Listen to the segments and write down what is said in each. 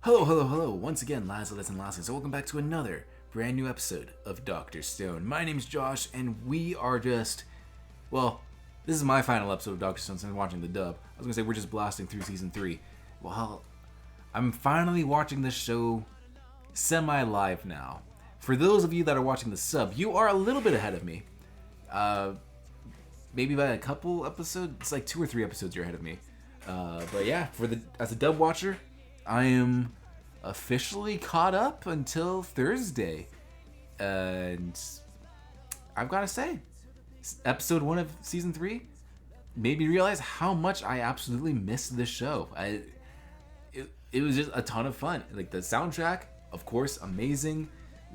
Hello, hello, hello. Once again, Lazalas and Lasses. Welcome back to another brand new episode of Dr. Stone. My name's Josh, and we are just... Well, this is my final episode of Dr. Stone since I'm watching the dub. I was going to say we're just blasting through Season 3. Well, I'm finally watching this show semi-live now. For those of you that are watching the sub, you are a little bit ahead of me. Maybe by a couple episodes. It's like 2 or 3 episodes you're ahead of me. But yeah, as a dub watcher, I am officially caught up until Thursday. And I've got to say, episode 1 of season 3 made me realize how much I absolutely missed this show. It was just a ton of fun. Like, the soundtrack, of course, amazing.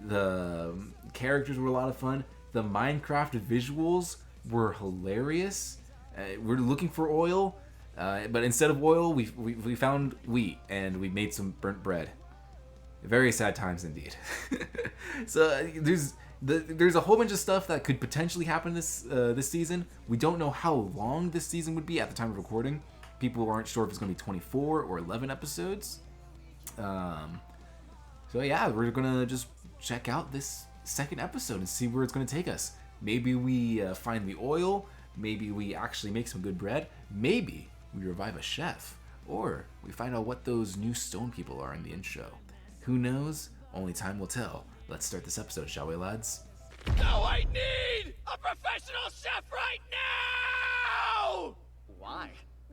The characters were a lot of fun. The Minecraft visuals were hilarious. We're looking for oil. But instead of oil, we found wheat, and we made some burnt bread. Very sad times indeed. So there's a whole bunch of stuff that could potentially happen this season. We don't know how long this season would be at the time of recording. People aren't sure if it's going to be 24 or 11 episodes. So yeah, we're going to just check out this second episode and see where it's going to take us. Maybe we find the oil. Maybe we actually make some good bread. Maybe we revive a chef, or we find out what those new stone people are in the intro. Who knows? Only time will tell. Let's start this episode, shall we, lads? No, I need a professional chef right now! Why?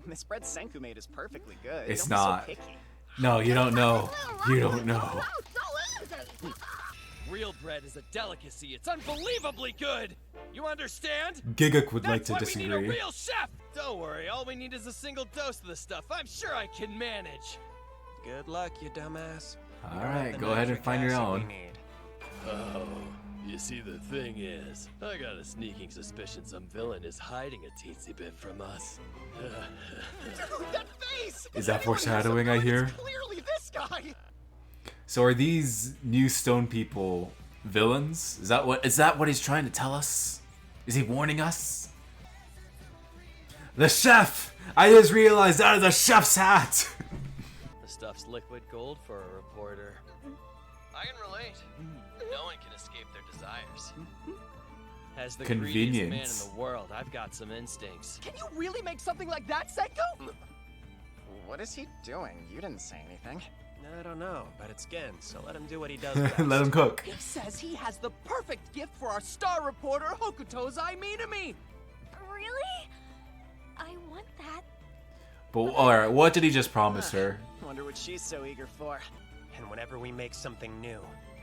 This bread Senku made is perfectly good. It's Don't be not. so picky. No, you don't know. You don't know. Real bread is a delicacy. It's unbelievably good. You understand? Giguk would like That's to why disagree. we need a real chef. Don't worry. All we need is a single dose of the stuff. I'm sure I can manage. Good luck, you dumbass. All right, go ahead and find your own. Oh, you see, the thing is, I got a sneaking suspicion some villain is hiding a teensy bit from us. Dude, that face! Is that foreshadowing, I hear? It's clearly this guy! So are these new stone people villains? Is that what he's trying to tell us? Is he warning us? The chef! I just realized that is a chef's hat! The stuff's liquid gold for a reporter. I can relate. No one can escape their desires. As the greediest man in Convenience. the world, I've got some instincts. Can you really make something like that, Senku? What is he doing? You didn't say anything. I don't know, but it's Gen, so let him do what he does best. Let him cook. He says he has the perfect gift for our star reporter, Hokuto's Minami. Really? I want that. But alright, what did he just promise her? Wonder what she's so eager for. And whenever we make something new,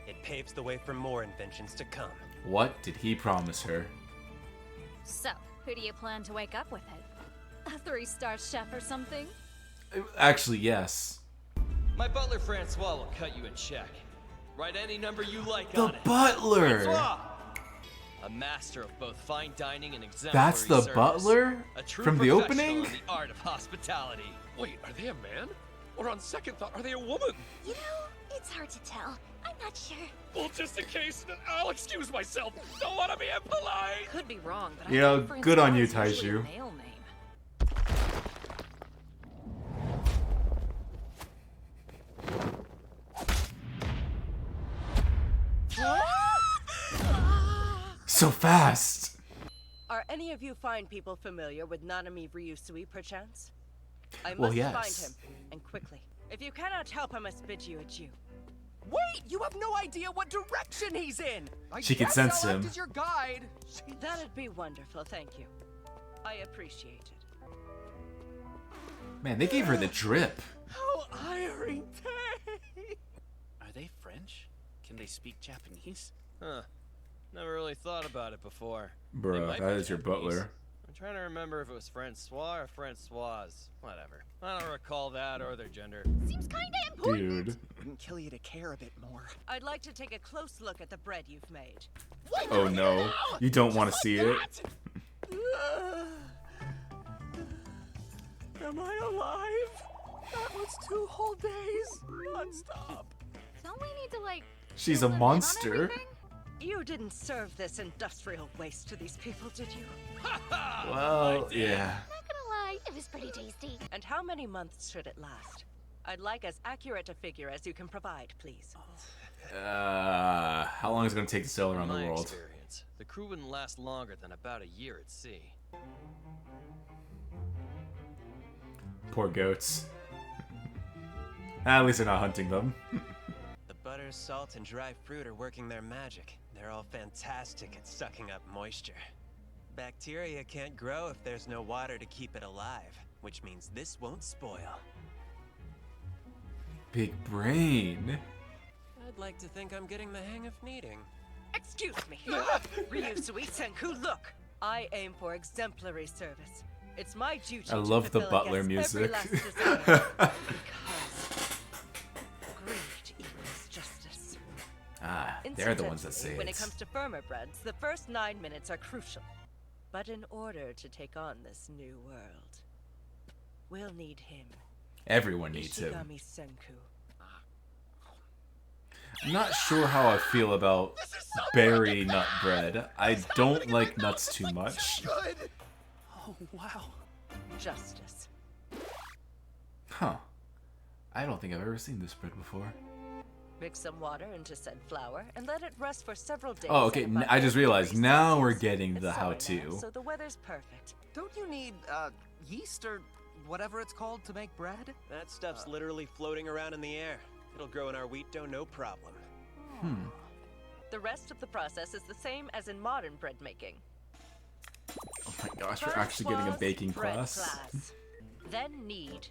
it paves the way for more inventions to come. What did he promise her? So, who do you plan to wake up with it? A 3-star chef or something? Actually, yes. My butler Francois will cut you a check. Write any number you like The on it. butler! Francois! A master of both fine dining and exemplary That's the service. butler? A true From the professional opening? in the art of hospitality. Wait, are they a man? Or on second thought, are they a woman? You know, it's hard to tell. I'm not sure. Well, just in case, I'll excuse myself. Don't want to be impolite. Could be wrong, but You know, I think good on you, Francois is usually a Taiju. male name. So fast! Are any of you fine people familiar with Nanami Ryusui, perchance? I Well, must yes. find him, and quickly. If you cannot help, I must bid you adieu. Wait! You have no idea what direction he's in! She can sense him. As your guide. That'd be wonderful, thank you. I appreciate it. Man, they gave her the drip. How irate! Are they French? Can they speak Japanese? Huh. Never really thought about it before. They Bruh, might that be is your Japanese. butler. I'm trying to remember if it was Francois or Francoise. Whatever. I don't recall that or their gender. Seems kinda important. Dude. Wouldn't kill you to care a bit more. I'd like to take a close look at the bread you've made. Oh no. You don't want to see it. Am I alive? That was 2 whole days, non-stop. Don't we need to, like, She's a fill them in on monster. everything? You didn't serve this industrial waste to these people, did you? Well, yeah. Not gonna lie, it was pretty tasty. And how many months should it last? I'd like as accurate a figure as you can provide, please. How long is it going to take to sail around the In my world? experience, the crew wouldn't last longer than about a year at sea. Poor goats. At least they're not hunting them. The butter, salt, and dry fruit are working their magic. They're all fantastic at sucking up moisture. Bacteria can't grow if there's no water to keep it alive, which means this won't spoil. Big brain. I'd like to think I'm getting the hang of kneading. Excuse me. Ryusui Senku, look. I aim for exemplary service. It's my duty I to love the fulfill Butler every music. last desire, because greed equals justice. Ah, they're the ones that say When it. it comes to firmer breads, the first 9 minutes are crucial. But in order to take on this new world, we'll need him. Everyone needs him. Ishigami Senku. I'm not sure how I feel about berry nut bread. I don't like nuts too much. Oh, wow. Justice. Huh. I don't think I've ever seen this bread before. Mix some water into said flour and let it rest for several days. Oh, okay. at about I just 80 realized degrees now we're Celsius. getting It's the summer how-to. now, so the weather's perfect. Don't you need, yeast or whatever it's called to make bread? That stuff's literally floating around in the air. It'll grow in our wheat dough, no problem. The rest of the process is the same as in modern bread making. Oh my gosh, we're First actually getting a was baking bread class. Then knead.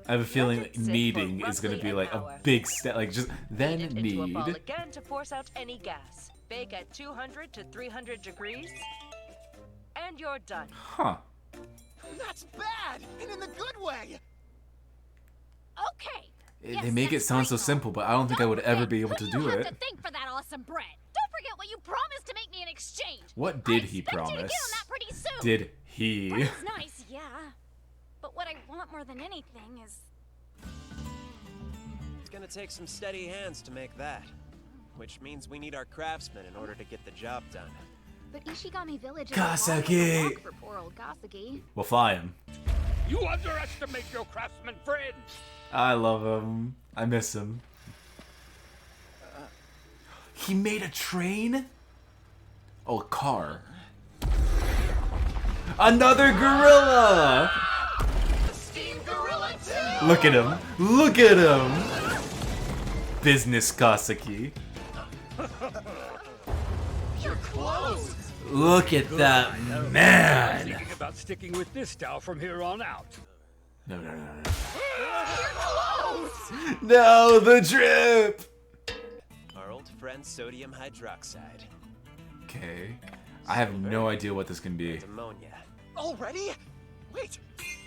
I have a feeling Let it that sit for kneading is going to roughly be like an a hour. big step. Like just then Knead it into a ball knead. again to force out any gas. Bake at 200 to 300 degrees. And you're done. Huh. That's bad, and in the good way. Okay. They make it sound so simple, but I don't think I would ever be able to do You have it. to think for that awesome bread. Don't forget what you promised to make me in exchange. What did I he expect you to get on promise? that pretty soon. Did he? Bread's nice, yeah. But what I want more than anything is It's gonna take some steady hands to make that. Which means we need our craftsmen in order to get the job done. But Ishigami Village is Kaseki. a long walk for poor old Kaseki. We'll fly him. You underestimate your craftsman friend. I love him. I miss him. He made a train? Oh, a car. Another gorilla! Steam Gorilla 2! Look at him. Look at him! Business Kaseki. You're close! Look at that I'm man! thinking about sticking with this style from here on out. No, no, no, no. No, the drip! Our old friend sodium hydroxide. Okay. I have no idea what this can be. And ammonia. Already? Wait,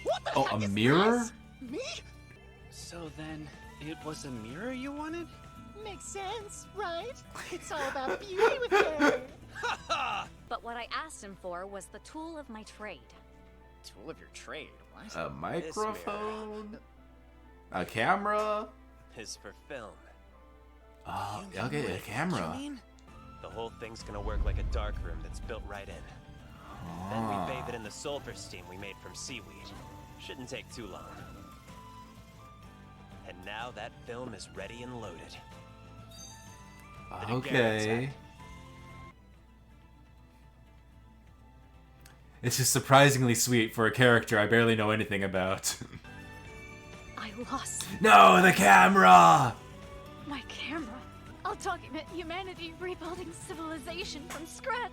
what the Oh, heck a is mirror? this? Me? So then, it was a mirror you wanted? Makes sense, right? It's all about beauty with her. But what I asked him for was the tool of my trade. Tool of your trade, what? A microphone? A camera? Is for film. Oh, okay, a camera. The whole thing's gonna work like a dark room that's built right in. Then we bathe it in the sulfur steam we made from seaweed. Shouldn't take too long. And now that film is ready and loaded. Okay. It's just surprisingly sweet for a character I barely know anything about. I lost No, the camera! my camera. I'll document humanity rebuilding civilization from scratch.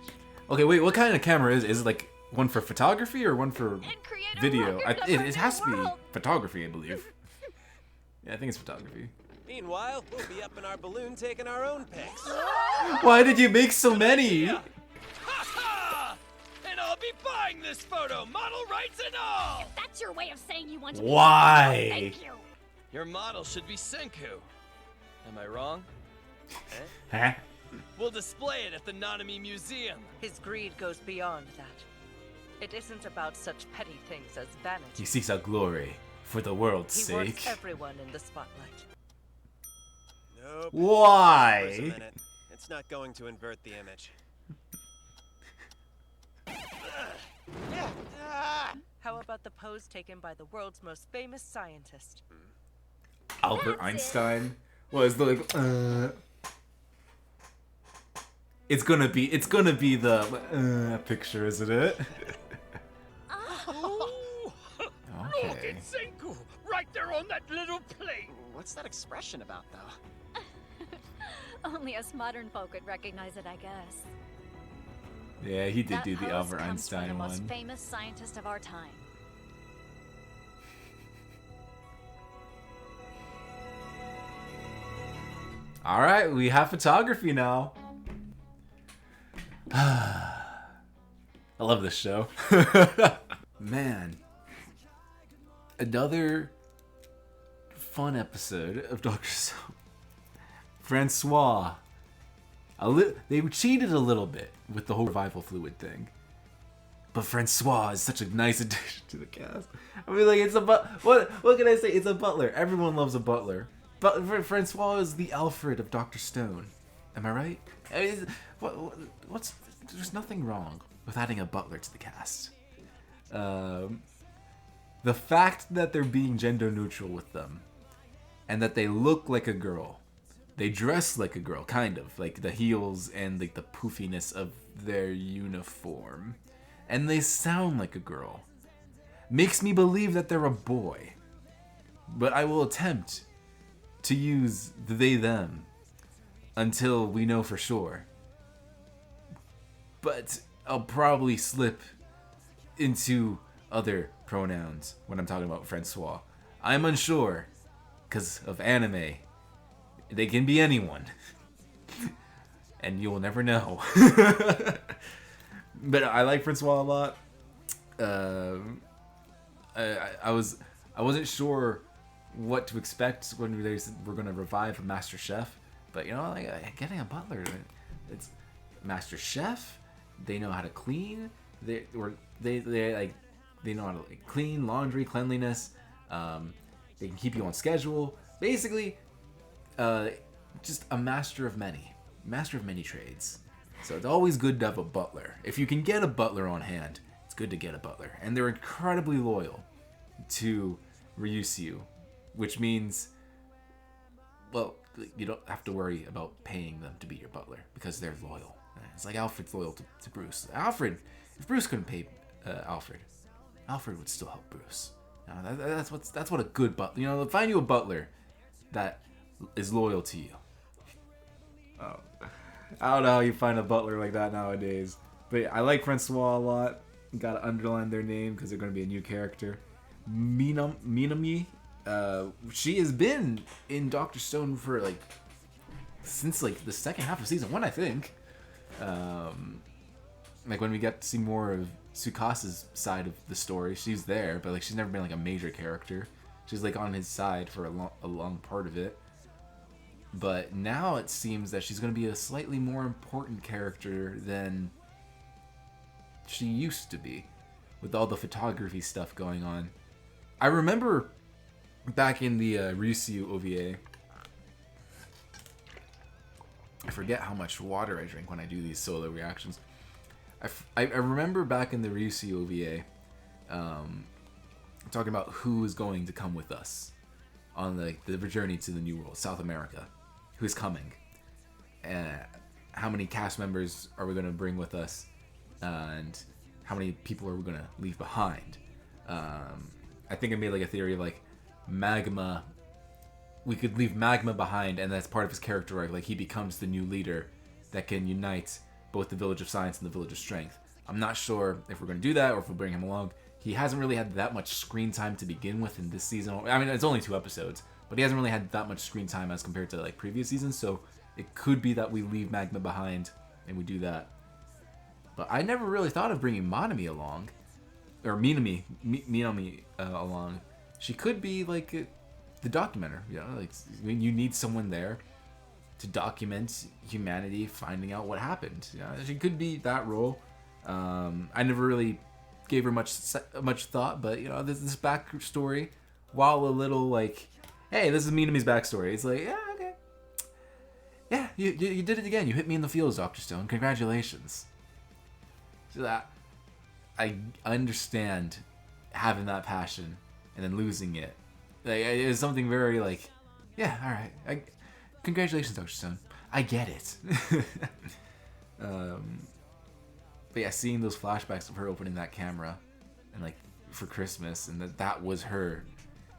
Okay, wait, what kind of camera is it? Is it like one for photography or one for And create a video? record of It our has to new be world. photography, I believe. Yeah, I think it's photography. Meanwhile, we'll be up in our balloon taking our own pics. Why did you make so many? Ha ha! And I'll be buying this photo, model rights and all! That's your way of saying you want to be. Why? Thank you. Your model should be Senku. Am I wrong? Huh? We'll display it at the Nanami Museum. His greed goes beyond that. It isn't about such petty things as vanity. He seeks out glory for the world's He sake. wants everyone in the spotlight. Nope. Wait a Why? minute. It's not going to invert the image. How about the pose taken by the world's most famous scientist? Albert Einstein was the like. It's gonna be the picture, isn't it? Ooh, Okay. Look at Senku, right there on that little plate. What's that expression about, though? Only us modern folk would recognize it, I guess. Yeah, he did That do the pose Albert comes from Einstein the most one. famous scientist of our time. All right, we have photography now. I love this show. Man, another fun episode of Dr. Stone. Francois. They cheated a little bit with the whole revival fluid thing. But Francois is such a nice addition to the cast. I mean, like, it's a what can I say? It's a butler. Everyone loves a butler. But Francois is the Alfred of Dr. Stone. Am I right? I mean, there's nothing wrong with adding a butler to the cast. The fact that they're being gender neutral with them, and that they look like a girl, they dress like a girl, kind of, like the heels and like the poofiness of their uniform, and they sound like a girl, makes me believe that they're a boy. But I will attempt to use the they them until we know for sure. But I'll probably slip into other pronouns when I'm talking about Francois. I'm unsure because of anime. They can be anyone. And you'll never know. But I like Francois a lot. I wasn't sure what to expect when they said we're going to revive a Master Chef. But, you know, like, getting a butler, it's Master Chef. They know how to clean. They know how to like, clean, laundry, cleanliness. They can keep you on schedule. Basically, just a master of many trades. So it's always good to have a butler. If you can get a butler on hand, it's good to get a butler. And they're incredibly loyal to Ryusyu, which means, well, you don't have to worry about paying them to be your butler because they're loyal. It's like Alfred's loyal to Bruce. If Bruce couldn't pay Alfred would still help Bruce. That's what a good butler. You know, find you a butler that is loyal to you. Oh, I don't know how you find a butler like that nowadays. But I like Francois a lot. Got to underline their name because they're going to be a new character. Minami. She has been in Dr. Stone for since the second half of season 1, I think. When we got to see more of Tsukasa's side of the story, she's there, but she's never been a major character. She's on his side for a long part of it. But now it seems that she's going to be a slightly more important character than she used to be, with all the photography stuff going on. I remember back in the Ryusyu OVA, I forget how much water I drink when I do these solo reactions. I remember back in the Ryusyu OVA, talking about who is going to come with us on the journey to the New World, South America. Who's coming? How many cast members are we going to bring with us? And how many people are we going to leave behind? I think I made a theory of Magma. We could leave Magma behind, and that's part of his character arc. He becomes the new leader that can unite both the Village of Science and the Village of Strength. I'm not sure if we're going to do that or if we'll bring him along. He hasn't really had that much screen time to begin with in this season. I mean, it's only 2 episodes, but he hasn't really had that much screen time as compared to previous seasons. So it could be that we leave Magma behind and we do that. But I never really thought of bringing Minami along, or Minami along. She could be the documenter. You know, you need someone there to document humanity finding out what happened. You know, she could be that role. I never really gave her much thought, but you know, this backstory, while a little hey, this is Minami's backstory. It's yeah, okay, yeah, you did it again. You hit me in the feels, Dr. Stone. Congratulations. So that I understand having that passion and then losing it. Like, it was something very like, yeah, all right. Congratulations, Dr. Stone. I get it. But yeah, seeing those flashbacks of her opening that camera and like for Christmas, and that was her.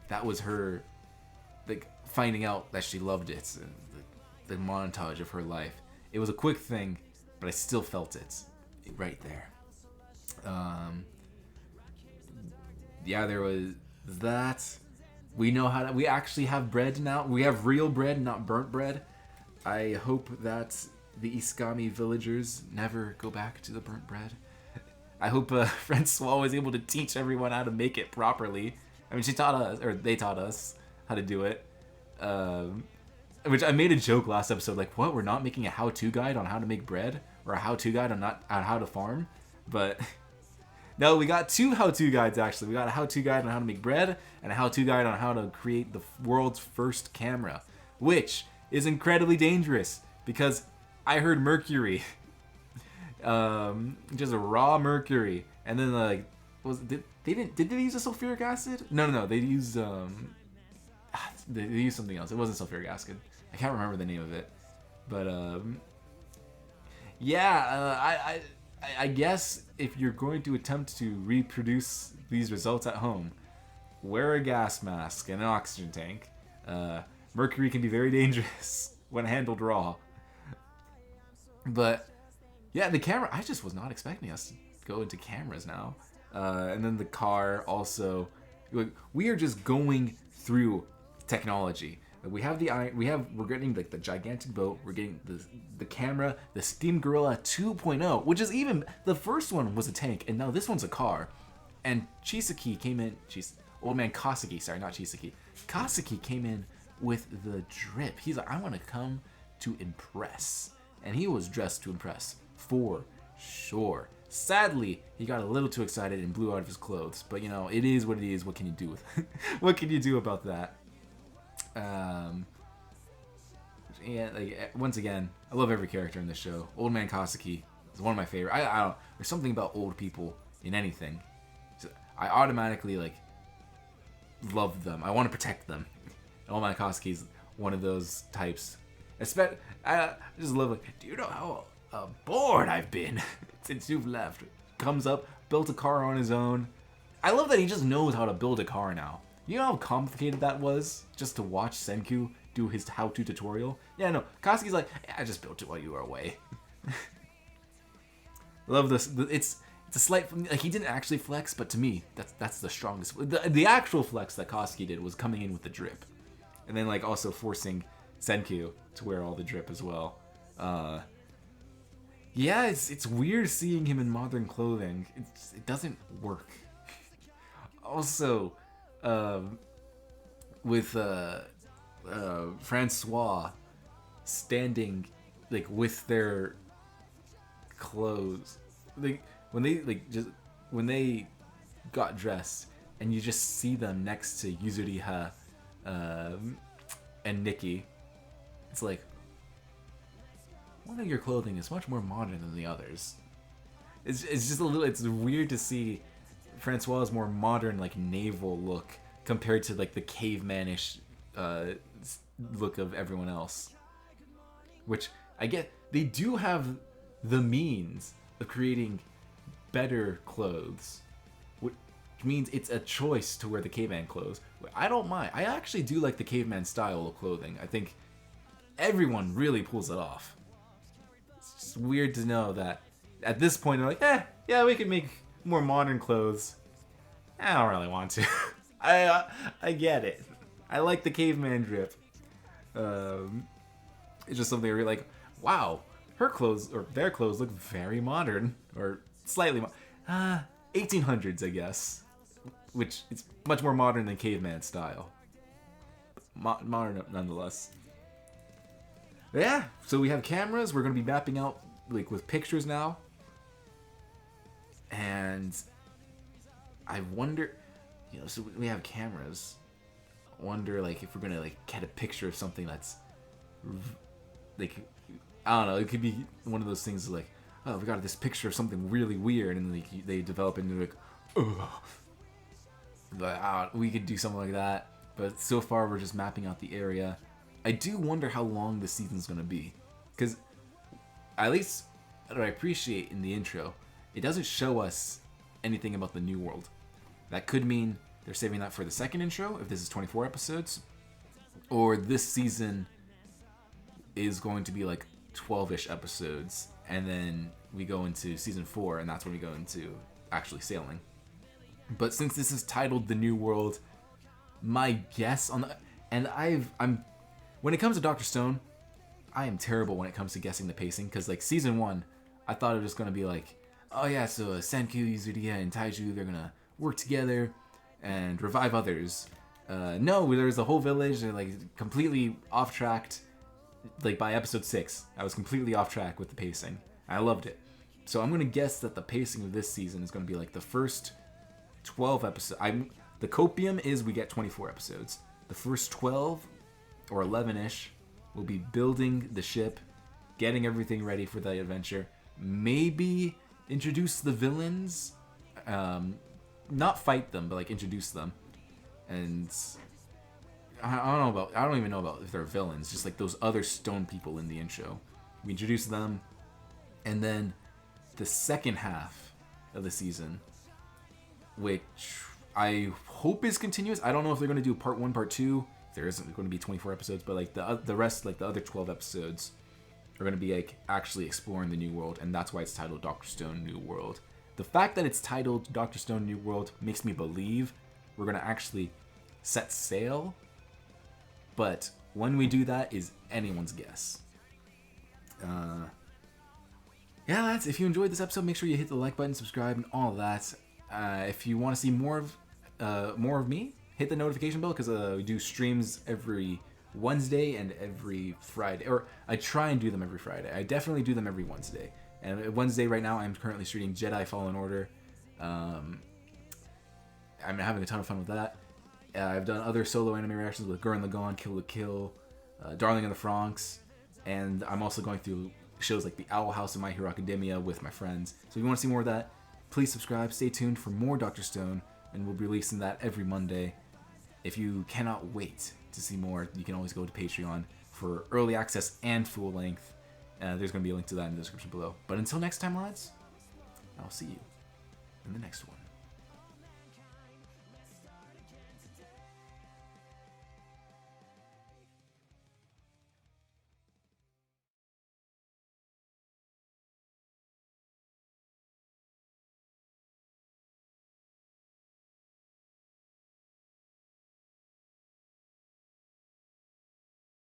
That was her, like, finding out that she loved it. And the montage of her life. It was a quick thing, but I still felt it right there. Yeah, there was that. We know how to. We actually have bread now. We have real bread, not burnt bread. I hope that the Iskami villagers never go back to the burnt bread. I hope Francois was able to teach everyone how to make it properly. I mean, she taught us, or they taught us how to do it. Which I made a joke last episode, like, what? We're not making a how-to guide on how to make bread, or a how-to guide on how to farm. But no, we got 2 how-to guides actually. We got a how-to guide on how to make bread, and a how-to guide on how to create the world's first camera, which is incredibly dangerous because I heard mercury, just a raw mercury, and then like, did they use a sulfuric acid? No, they used they used something else. It wasn't sulfuric acid. I can't remember the name of it, but yeah, I guess if you're going to attempt to reproduce these results at home, wear a gas mask and an oxygen tank. Mercury can be very dangerous when handled raw. But yeah, the camera, I just was not expecting us to go into cameras now. And then the car also, we are just going through technology. We're getting like the gigantic boat, we're getting the camera, the Steam Gorilla 2.0, which is even, the first one was a tank, and now this one's a car. And Chisaki came in, old man Kasaki, sorry, not Chisaki. Kasaki came in with the drip. He's like, I want to come to impress. And he was dressed to impress, for sure. Sadly, he got a little too excited and blew out of his clothes. But you know, it is what it is. What can you do with what can you do about that? Yeah, like, once again, I love every character in this show. Old man Kasaki is one of my favorite. I don't. There's something about old people in anything. I automatically like love them. I want to protect them. And Old man Kasaki is one of those types. I just love it. Do you know how bored I've been since you've left? Comes up, built a car on his own. I love that he just knows how to build a car now. You know how complicated that was just to watch Senku do his how-to tutorial? Yeah, no. Kasaki's like, yeah, I just built it while you were away. Love this. It's a slight, like, he didn't actually flex, but to me, that's the strongest. The actual flex that Kasaki did was coming in with the drip, and then like also forcing Senku to wear all the drip as well. Yeah, it's weird seeing him in modern clothing. It doesn't work. Also, with Francois standing like with their clothes, like when they got dressed, and you just see them next to Yuzuriha and Nikki. It's like, one of your clothing is much more modern than the others. It's just a little. It's weird to see Francois' more modern, like, naval look compared to like the cavemanish look of everyone else. Which I get. They do have the means of creating better clothes, which means it's a choice to wear the caveman clothes. I don't mind. I actually do like the caveman style of clothing. I think everyone really pulls it off. It's just weird to know that at this point they're like, yeah, we can make more modern clothes. I don't really want to. I get it. I like the caveman drip. It's just something where you're like, wow, her clothes or their clothes look very modern, or slightly 1800s, I guess, which is much more modern than caveman style. Modern nonetheless. Yeah, so we have cameras. We're going to be mapping out like with pictures now. And I wonder, so we have cameras. I wonder like if we're going to like get a picture of something that's like, I don't know, it could be one of those things like, oh, we got this picture of something really weird, and like they develop into like, ugh. But we could do something like that. But so far, we're just mapping out the area. I do wonder how long the season's going to be. Because, at least, what I appreciate in the intro, it doesn't show us anything about the new world. That could mean they're saving that for the second intro, if this is 24 episodes. Or this season is going to be like 12-ish episodes. And then we go into season 4, and that's when we go into actually sailing. But since this is titled The New World, my guess on the... And I'm... When it comes to Dr. Stone, I am terrible when it comes to guessing the pacing. Because, like, season 1, I thought it was going to be like, oh yeah, so Senku, Yuzuriya, and Taiju, they're going to work together and revive others. No, there's a whole village, they're, like, completely off-tracked. Like, by episode 6, I was completely off track with the pacing. I loved it. So I'm going to guess that the pacing of this season is going to be, like, the first 12 episodes. The copium is we get 24 episodes. The first 12 or 11-ish will be building the ship, getting everything ready for the adventure. Maybe introduce the villains. Not fight them, but like introduce them. And I don't even know about if they're villains. Just like those other stone people in the intro. We introduce them, and then the second half of the season, which I hope is continuous. I don't know if they're going to do part 1, part 2. There isn't going to be 24 episodes, but like the rest, like the other 12 episodes, are going to be like actually exploring the new world, and that's why it's titled Dr. Stone New World. The fact that it's titled Dr. Stone New World makes me believe we're going to actually set sail, but when we do that is anyone's guess. Yeah, lads, if you enjoyed this episode, make sure you hit the like button, subscribe, and all of that. If you want to see more of me, hit the notification bell, because we do streams every Wednesday and every Friday. Or I try and do them every Friday. I definitely do them every Wednesday. And Wednesday right now, I'm currently streaming Jedi Fallen Order. I'm having a ton of fun with that. I've done other solo anime reactions with Gurren Lagann, Kill la Kill, Darling in the Franxx, and I'm also going through shows like The Owl House and My Hero Academia with my friends. So if you want to see more of that, please subscribe. Stay tuned for more Dr. Stone, and we'll be releasing that every Monday. If you cannot wait to see more, you can always go to Patreon for early access and full length. There's going to be a link to that in the description below. But until next time, lads, I'll see you in the next one.